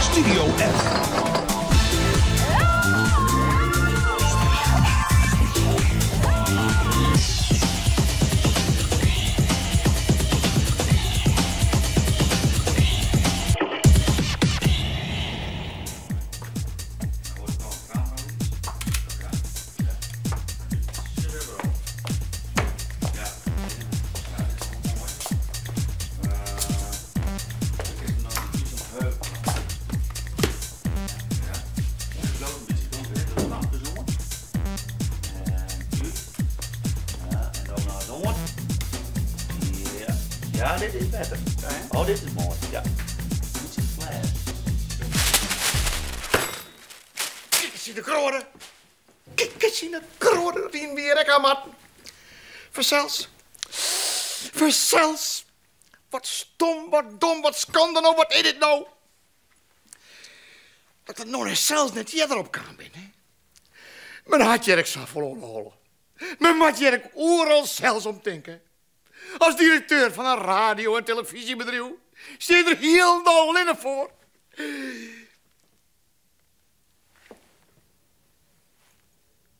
Studio F. Ja, dit is beter. Oh, dit is mooi. Ja. Iets in flash. Kijk eens in de kroren. Kijk eens in de kroren. Die weer ik aan matten. Verzels. Wat stom, wat dom, wat schande nou, wat is dit nou? Dat er nog eens zelfs net jij erop kan binnen. Mijn hartje ik zou verloren holen. Mijn matje ik overal zelfs om denken. Als directeur van een radio- en televisiebedrijf zit er heel dol in voor.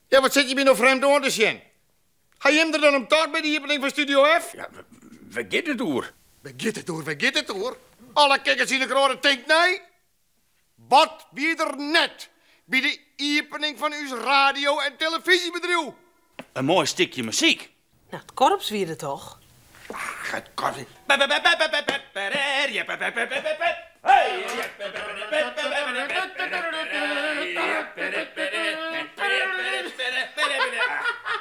Ja, wat zit je me nou vreemd aan te zien? Ga je hem er dan om taart bij die opening van Studio F? Ja, waar gaat het door? Waar gaat het door? Alle kijkers in de grote denkt nee. Wat wie er net bij de opening van uw radio- en televisiebedrijf? Een mooi stukje muziek. Nou, het korps wie er toch? Het kan niet.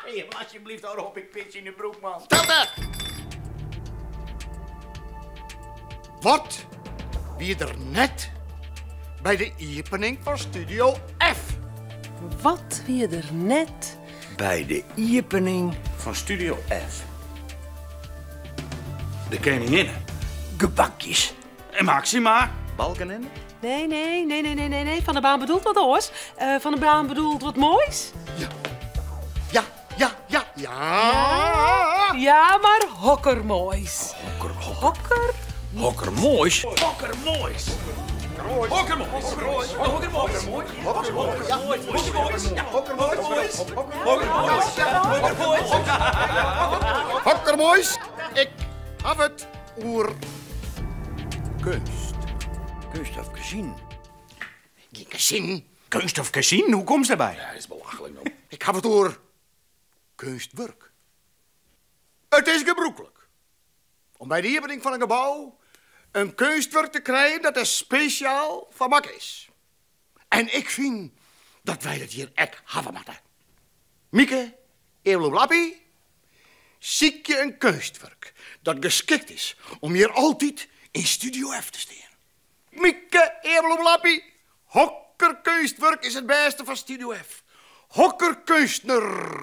Hey, alsjeblieft, daar op ik pitch in de broek, man. Stel dat! Wat wie er net bij de opening van Studio F? Wat wie er net? Bij de opening Van Studio F. De koningin. gebakjes. En Maxima. Balkenende. Nee. Van de baan bedoelt wat oors. Van de baan bedoelt wat moois. Ja. Ja, maar hokkermoois. Hokker? Hokkermoois. Hokkermoois. Hokkermoois, ik heb het oer kunst. Kunst of gezien. Geen zin. Kunst of gezien? Hoe komt ze daarbij? Ja, dat is belachelijk nou. Ik heb het oer kunstwerk. Het is gebroekelijk om bij de opening van een gebouw een kunstwerk te krijgen dat er speciaal van mak is. En ik vind dat wij dat hier echt hebben moeten. Mieke, Eeuwloblappi, zie je een kunstwerk dat geschikt is om hier altijd in Studio F te staan. Mieke, Eeuwloblappi, hokkerkunstwerk is het beste van Studio F. Hokkerkunstner.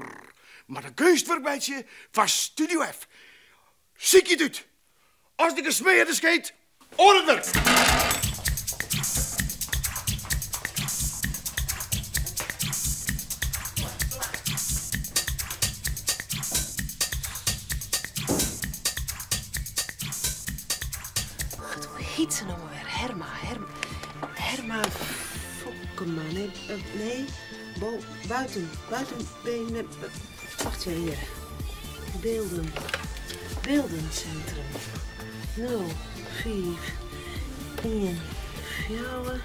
Maar een kunstwerk weet je van Studio F. Zie je het? Als die gesmeerde scheet, on het werk. Hoe heet ze nou weer? Herma Fokkema. Nee. Buitenbenen. Wacht even hier. Beeldencentrum. 04 1 4.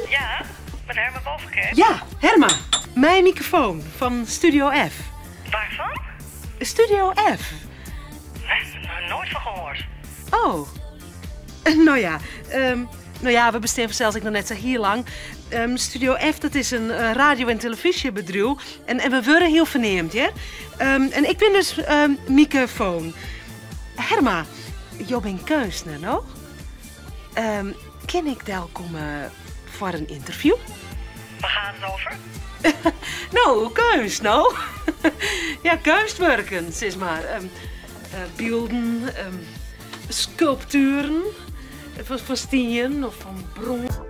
Ja, met Herma Bovenkerk. Ja, Herma. Mijn microfoon van Studio F. Waarvan? Studio F. Nooit van gehoord. Oh. Nou ja, we bestaan zelfs ik nog net zo hier lang. Studio F, dat is een radio- en televisiebedrijf. En we worden heel verneemd, ja. En ik ben dus microfoon. Herma, jij bent kunstenaar, no? Kan ik daar komen voor een interview? Waar gaat het over? Nou, kunst, nou. Ja, kunstwerken, zeg maar. Beelden, sculpturen, van steen of van bronzen.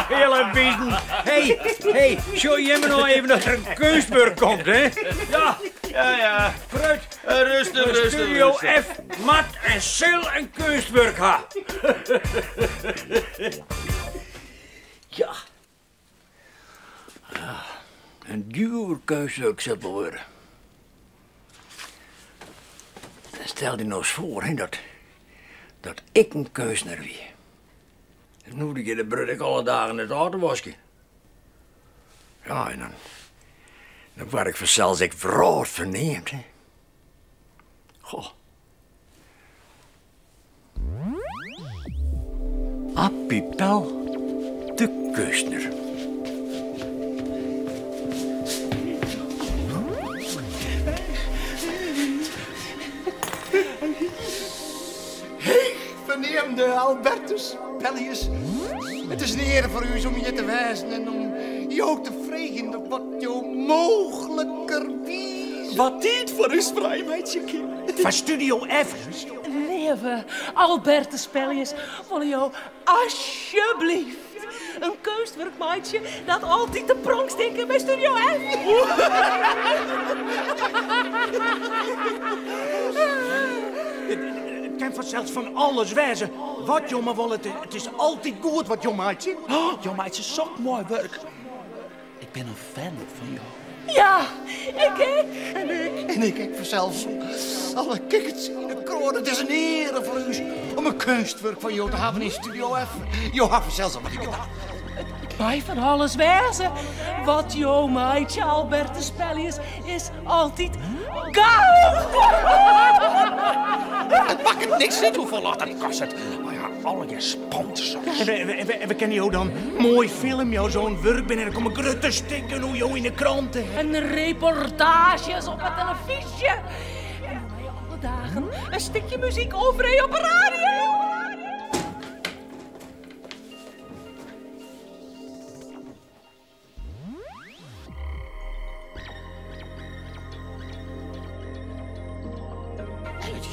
Hele bieden. Hey, show je me nou even dat er een kunstwerk komt, hè? Ja. Vooruit. Rustig. Studio F, mat en sil en kunstwerk ha. Ja. Een duur kunstwerk zal het wel worden. Stel je nou eens voor, hè, dat ik een kunstenaar wie. Dan moet ik de brug alle dagen het auto wassen. Ja, en dan word ik vanzelfs ik vrood verneemd, hè. Goh. Appie Pel, de kunstenaar. Verneemde Albertus Pellius. Het is een eer voor u om hier te wijzen en om je ook te vragen op wat jou mogelijkerwijs... Wat dit voor een vrijheidje, kind? Van Studio F. Lieve Albertus Pellius, wil jou alsjeblieft een kunstwerkmaatje dat altijd de pronk stinken bij Studio F. Het kan vanzelfs van alles wijzen. Wat, jongen, wel, het is altijd goed wat, jongen, maatje. Jongen, het is zo mooi werk. Ik ben een fan van jou. Ja, ik. En ik vanzelf. Alle kikkers in de kroon. Het is een eer voor u om een kunstwerk van jou te hebben in Studio F. Je hebt zelfs al wat ik gedacht. Mij van alles wijzen. Wat jouw maatje Albertus Pellius is altijd goud. Het maakt het niks uit hoeveel dat kost het. Maar ja, alle je sponsors. En we kennen jou dan mooi film, jou zo'n werk binnen. Dan komen grote stikken hoe jou in de kranten. En reportages op het televisie. En dan heb je alle dagen een stukje muziek overheen op de radio.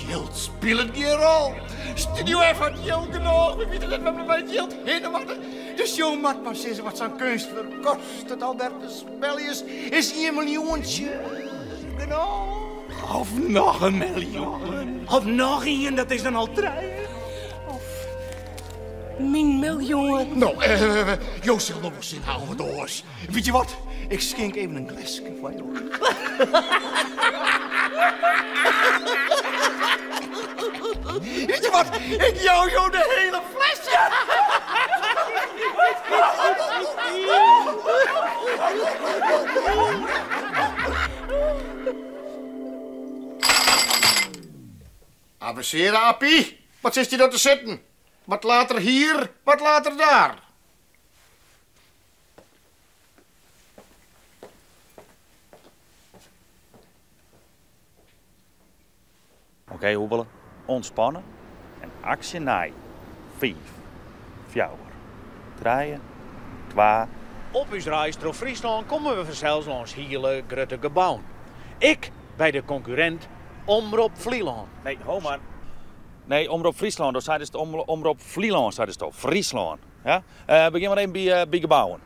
Geld spelen hier al. Studio F had geld genoeg. We weten dat we met geld heen moeten. Dus jouw mat maar zeggen wat zo'n kunstwerk kost. Het Albertus Pellius is 1 miljoentje. Genau. Of nog 1 miljoen. Of nog 1, dat is dan al 3. Min miljoen. Nou, jou zal nog eens inhouden, doors. Weet je wat? Ik schenk even een glasje van jou. Weet je wat? Ik jou de hele fles. Aviseren, Appie. Wat zit je daar te zitten? Wat later hier, wat later daar. Oké, hoebelen. Ontspannen. En actie naai. 5, 4, 3, 2. Op uw reis door Friesland komen we vanzelfs langs hele grote gebouwen. Ik bij de concurrent Omroep Vlieland. Nee, ho man. Nee, Omroep Friesland. Dat zei dus Omroep Vlieland, zei dus toch. Friesland. Ja? Begin maar even bij gebouwen.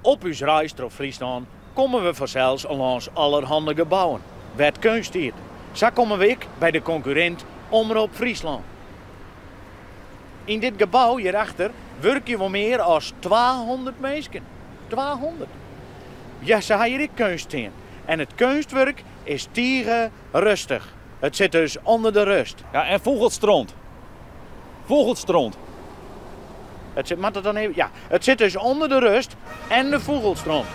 Op uw reis door Friesland komen we vanzelfs langs allerhande gebouwen. Werd kunst hier. Zo komen we bij de concurrent Omroep Friesland. In dit gebouw hierachter werken wel meer dan 200 mensen. 200. Ja, ze hebben hier kunst in. En het kunstwerk is tegen rustig. Het zit dus onder de rust. Ja, en vogelstront. Vogelstront. Het zit, maar dat dan even, ja, het zit dus onder de rust en de vogelstront.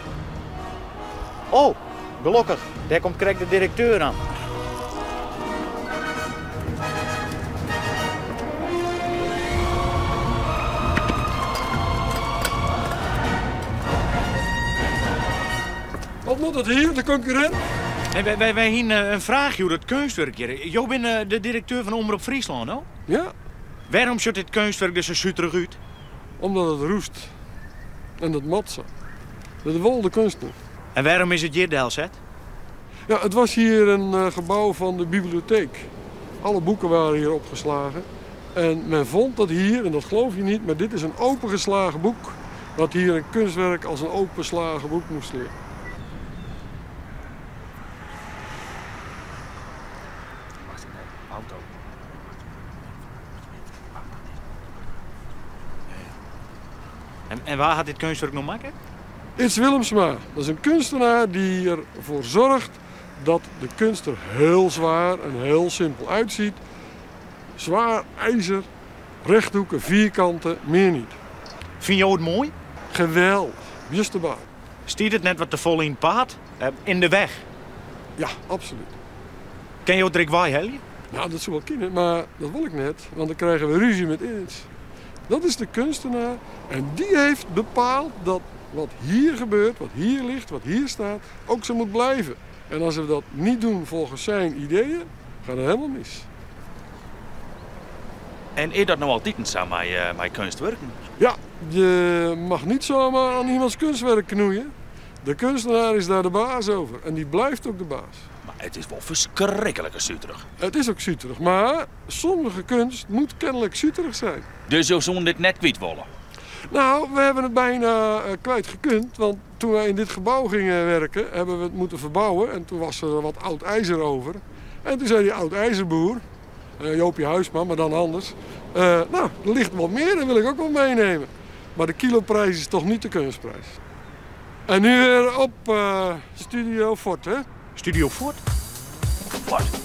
Oh, gelukkig. Daar komt correct de directeur aan. Wat moet het hier, de concurrent? Hey, wij hier een vraagje over het kunstwerk hier. Jij bent de directeur van Omroep Friesland, no? Ja, Waarom ziet dit kunstwerk er zo zuterig uit? omdat het roest. En dat matsen. Dat is wel de kunstenaar. En waarom is het hier Delzet? Ja, het was hier een gebouw van de bibliotheek. Alle boeken waren hier opgeslagen. En men vond dat hier, en dat geloof je niet, maar dit is een opengeslagen boek. Dat hier een kunstwerk als een opengeslagen boek moest liggen. Auto. En waar had dit kunstwerk nog maken? Its Willemsma, dat is een kunstenaar die ervoor zorgt dat de kunst er heel zwaar en heel simpel uitziet. Zwaar ijzer, rechthoeken, vierkanten, meer niet. Vind je het mooi? Geweldig, just erbij. Stiert het net wat te vol in het paad? In de weg? Ja, absoluut. Ken je het Rick Waai, Helje? Nou, dat zou wel kunnen, maar dat wil ik net, want dan krijgen we ruzie met Its. Dat is de kunstenaar en die heeft bepaald dat wat hier gebeurt, wat hier ligt, wat hier staat, ook zo moet blijven. En als we dat niet doen volgens zijn ideeën, gaat het helemaal mis. En is dat nou altijd zo met kunstwerken? Ja, je mag niet zomaar aan iemands kunstwerk knoeien. De kunstenaar is daar de baas over en die blijft ook de baas. Maar het is wel verschrikkelijk zuterig. Het is ook zuterig, maar sommige kunst moet kennelijk zuterig zijn. Dus je zou dit net kwijt willen? Nou, we hebben het bijna kwijt gekund, want toen wij in dit gebouw gingen werken, hebben we het moeten verbouwen. En toen was er wat oud ijzer over. En toen zei die oud ijzerboer, Joopie Huisman, maar dan anders. Nou, er ligt wat meer, dat wil ik ook wel meenemen. Maar de kiloprijs is toch niet de kunstprijs. En nu weer op Studio Fort, hè? Studio Fort? Wat?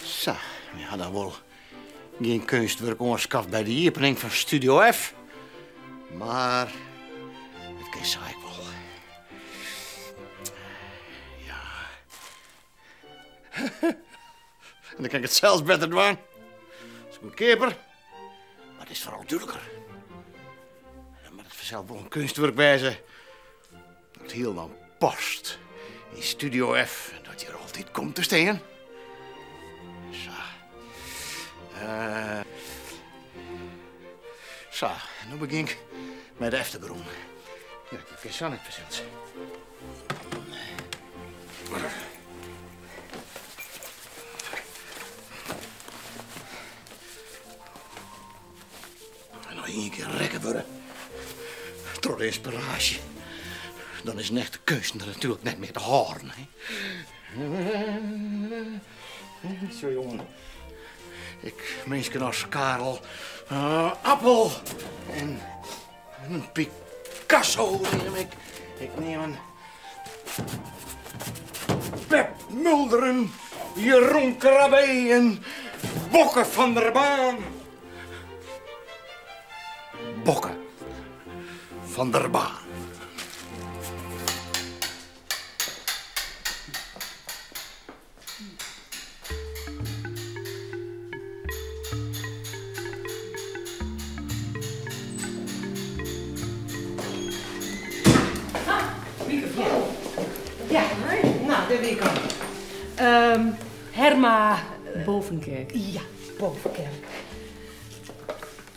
Zo, we hadden wel geen kunstwerk ongeschaft bij de opening van Studio F. Maar het kan zei ik wel. Ja. En dan kan ik het zelfs beter doen. Dat is een keper. Maar het is vooral duurder. En maar het vanzelf wel een kunstwerk bij ze. Dat heel dan past in Studio F. En dat je er altijd komt te staan. Zo. Zo, nu begin ik met de Efterbroen. Ja, ik heb geen zon verzet. En nog één keer rekken worden. Tot inspiratie. Dan is een echte kunstenaar natuurlijk net meer te horen. Hè? Zo, jongen. Ik mensen als Karel Appel en een Picasso neem ik. Ik neem een Pep Mulderen, Jeroen Krabbe en Bokke van der Baan. Bokke van der Baan. Ja, nou, daar weet ik al. Herma... Bovenkerk. Ja, Bovenkerk.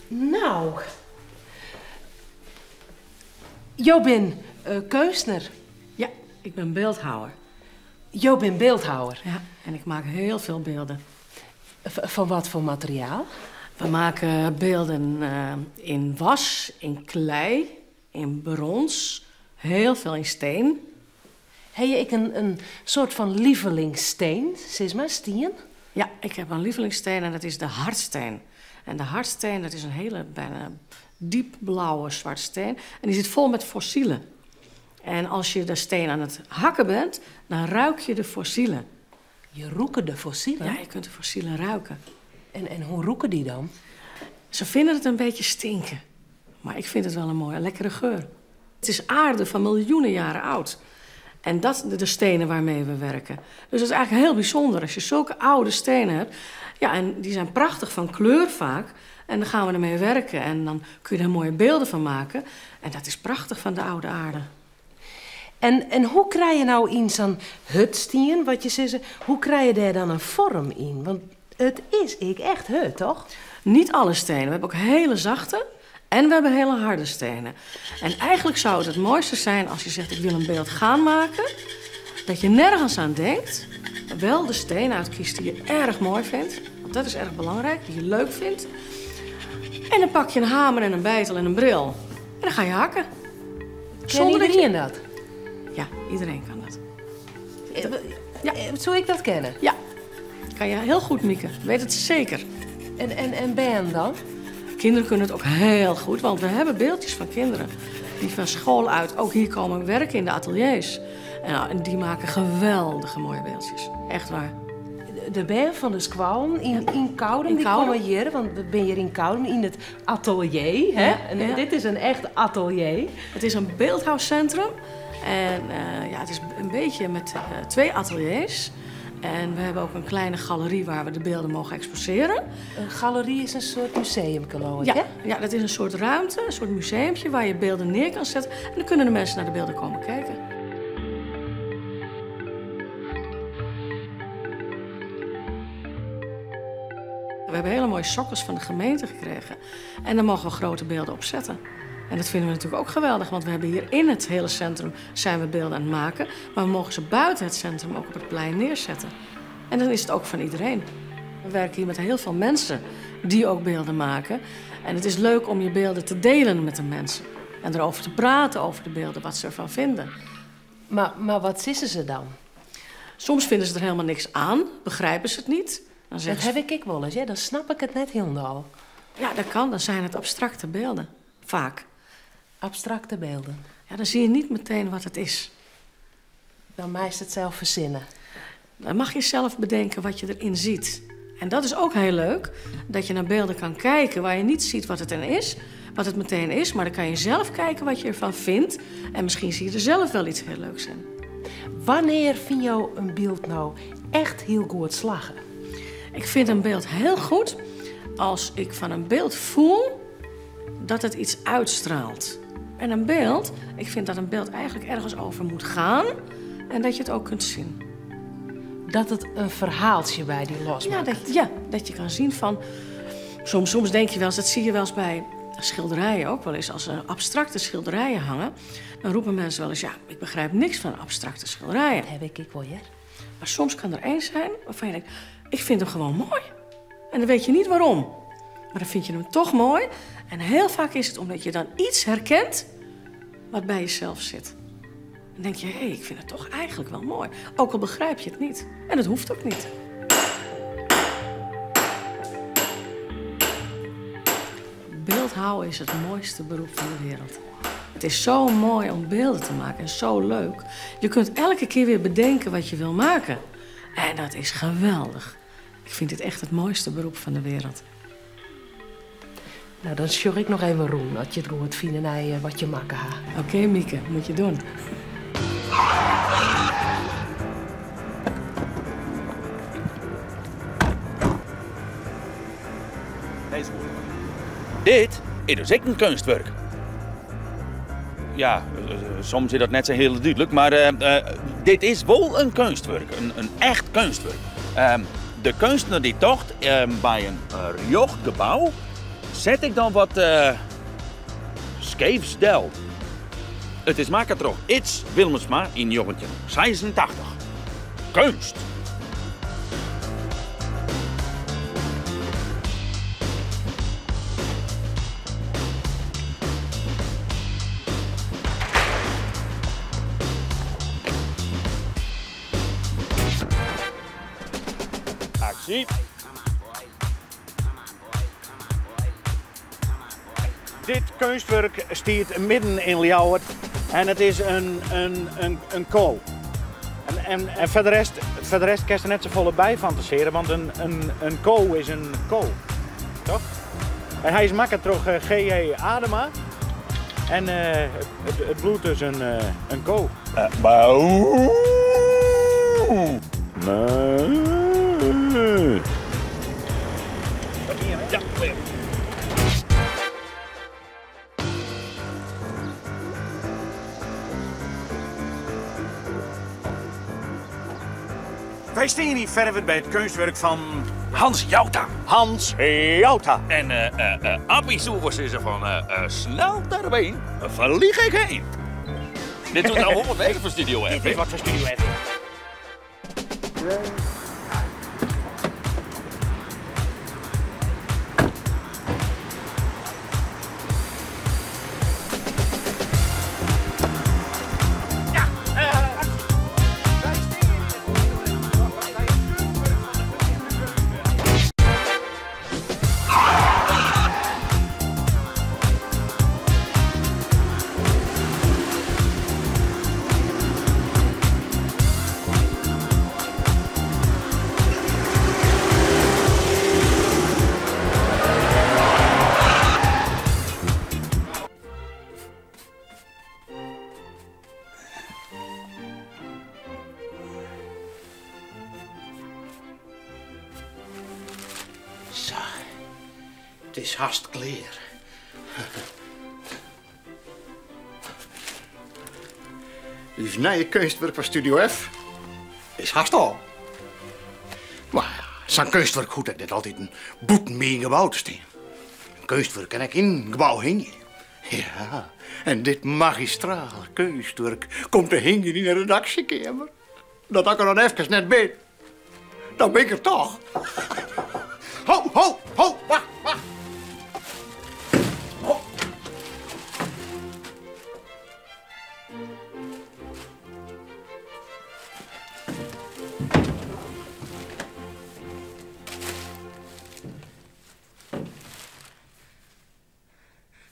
Nou... Jo bent kunstenaar. Ja, ik ben beeldhouwer. Jo bent beeldhouwer. Ja, en ik maak heel veel beelden. Van wat voor materiaal? We maken beelden in was, in klei, in brons, heel veel in steen. Heb je een soort van lievelingssteen, zeg maar, Stien? Ja, ik heb een lievelingssteen en dat is de hardsteen. En de hardsteen, dat is een hele bijna diepblauwe zwarte steen. En die zit vol met fossielen. En als je de steen aan het hakken bent, dan ruik je de fossielen. Je roekt de fossielen? Ja, je kunt de fossielen ruiken. En hoe roeken die dan? Ze vinden het een beetje stinken. Maar ik vind het wel een mooie, lekkere geur. Het is aarde van miljoenen jaren oud. En dat de stenen waarmee we werken. Dus dat is eigenlijk heel bijzonder als je zulke oude stenen hebt. Ja, en die zijn prachtig van kleur vaak. En dan gaan we ermee werken en dan kun je er mooie beelden van maken. En dat is prachtig van de oude aarde. En hoe krijg je nou in zo'n hut, Stien, wat je zegt, hoe krijg je daar dan een vorm in? Want het is echt hut, toch? Niet alle stenen. We hebben ook hele zachte en we hebben hele harde stenen. En eigenlijk zou het mooiste zijn als je zegt, ik wil een beeld gaan maken, dat je nergens aan denkt, wel de stenen uitkiest die je erg mooi vindt. Want dat is erg belangrijk, die je leuk vindt. En dan pak je een hamer en een beitel en een bril. En dan ga je hakken. Kan iedereen dat? Ja, iedereen kan dat. Ja. Zou ik dat kennen? Ja, kan je heel goed, Mieke. Weet het zeker. En Ben dan? Kinderen kunnen het ook heel goed, want we hebben beeldjes van kinderen die van school uit ook hier komen werken in de ateliers. En die maken geweldige mooie beeldjes. Echt waar. De Ben van de Squallen in Koudem, die komen hier, want we zijn hier in Koudem in het atelier. Hè? Ja, en ja. dit is een echt atelier. Het is een beeldhouwcentrum en het is een beetje met 2 ateliers. En we hebben ook een kleine galerie waar we de beelden mogen exposeren. Een galerie is een soort museum, geloof ik, ja, hè? ja, dat is een soort ruimte, een soort museumpje waar je beelden neer kan zetten. En dan kunnen de mensen naar de beelden komen kijken. We hebben hele mooie sokkels van de gemeente gekregen. En daar mogen we grote beelden op zetten. En dat vinden we natuurlijk ook geweldig, want we hebben hier in het hele centrum zijn we beelden aan het maken. Maar we mogen ze buiten het centrum ook op het plein neerzetten. En dan is het ook van iedereen. We werken hier met heel veel mensen die ook beelden maken. En het is leuk om je beelden te delen met de mensen. En erover te praten over de beelden, wat ze ervan vinden. Maar wat sissen ze dan? Soms vinden ze er helemaal niks aan, begrijpen ze het niet. Dan Dat heb ik wel eens, hè? Dan snap ik het net helemaal. Ja, dat kan. Dan zijn het abstracte beelden. Vaak. Abstracte beelden. Ja, dan zie je niet meteen wat het is. Dan meest het zelf verzinnen. Dan mag je zelf bedenken wat je erin ziet. En dat is ook heel leuk, dat je naar beelden kan kijken waar je niet ziet wat het dan is, wat het meteen is, maar dan kan je zelf kijken wat je ervan vindt. En misschien zie je er zelf wel iets heel leuks in. Wanneer vind je een beeld nou echt heel goed slagen? Ik vind een beeld heel goed als ik van een beeld voel dat het iets uitstraalt. En een beeld, ik vind dat een beeld eigenlijk ergens over moet gaan en dat je het ook kunt zien. Dat het een verhaaltje bij die losmaakt. Ja, dat je kan zien van... Soms denk je wel eens, dat zie je wel eens bij schilderijen ook wel eens. Als er abstracte schilderijen hangen, dan roepen mensen wel eens... ja, ik begrijp niks van abstracte schilderijen. Dat heb ik wel, ja. Maar soms kan er één zijn waarvan je denkt... ik vind hem gewoon mooi. En dan weet je niet waarom. Maar dan vind je hem toch mooi. En heel vaak is het omdat je dan iets herkent wat bij jezelf zit. Dan denk je, hé, ik vind het toch eigenlijk wel mooi. Ook al begrijp je het niet. En het hoeft ook niet. Beeldhouwen is het mooiste beroep van de wereld. Het is zo mooi om beelden te maken en zo leuk. Je kunt elke keer weer bedenken wat je wil maken. En dat is geweldig. Ik vind dit echt het mooiste beroep van de wereld. Nou, dan zorg ik nog even roen, dat je het goed vindt en wat je maken gaat. Oké, Mieke, moet je doen. Dit is dus ook een kunstwerk. Ja, soms is dat net zo heel duidelijk, maar dit is wel een kunstwerk, een echt kunstwerk. De kunstenaar die dacht, bij een riochtgebouw zet ik dan wat scheefs del. Het is maken toch iets Wilmersma in 1986. Kunst. Zie. Dit kunstwerk staat midden in Ljouwert en het is een kool. En voor de rest kan je er net zo volle bij fantaseren, want een kool is een kool. Toch? En hij is makkelijk door G.J. Adema. En het bloed is een kool. Ja, wij staan hier verder bij het kunstwerk van Hans Jouta. Hans Jouta. En Appie Soevers is er van snel daarheen, vlieg ik heen. Dit doet nou 100 weken voor Studio F. Dit is wat voor Studio F. Zo, het is haast kleer. Uw nieuwe kunstwerk van Studio F is haast al. Maar zo'n kunstwerk goed dat net altijd een boet mee in gebouw te staan. Een kunstwerk kan ik in een gebouw hingen. Ja, en dit magistrale kunstwerk komt te hingen in een redactiekamer. Dat ik er dan even net ben. Dan ben ik er toch. Ho, ho, ho, wacht, wacht. Ho.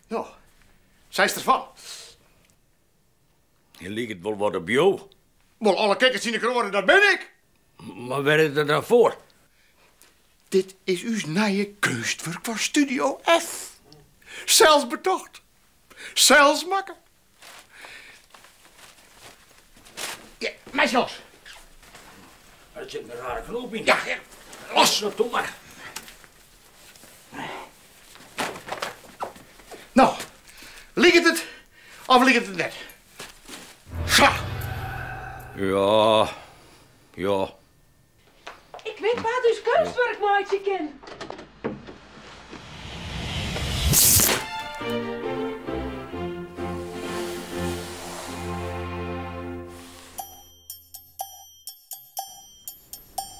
Nou, zij is ervan. Je ligt het wel wat op jou. Wel, alle kijkers zien ik horen, dat ben ik. Maar waar is het dan voor? Dit is uw nieuwe kunstwerk van Studio F. Zelfs betocht. Zelfs makken. Ja, meisje los. Er zit een rare knoop in. Ja, los. Nou, doe maar. Nou, ligt het of ligt het net? Ga. Ja, ja. Ik weet wat dus kunstwerkmaatje ken.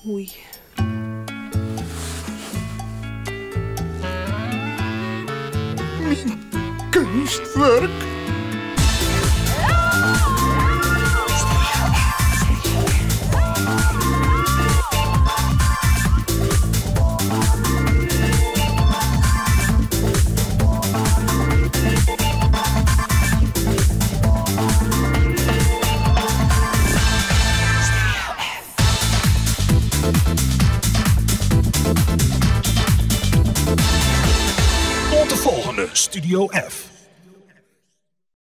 Oei. Mijn kunstwerk. Tot de volgende Studio F.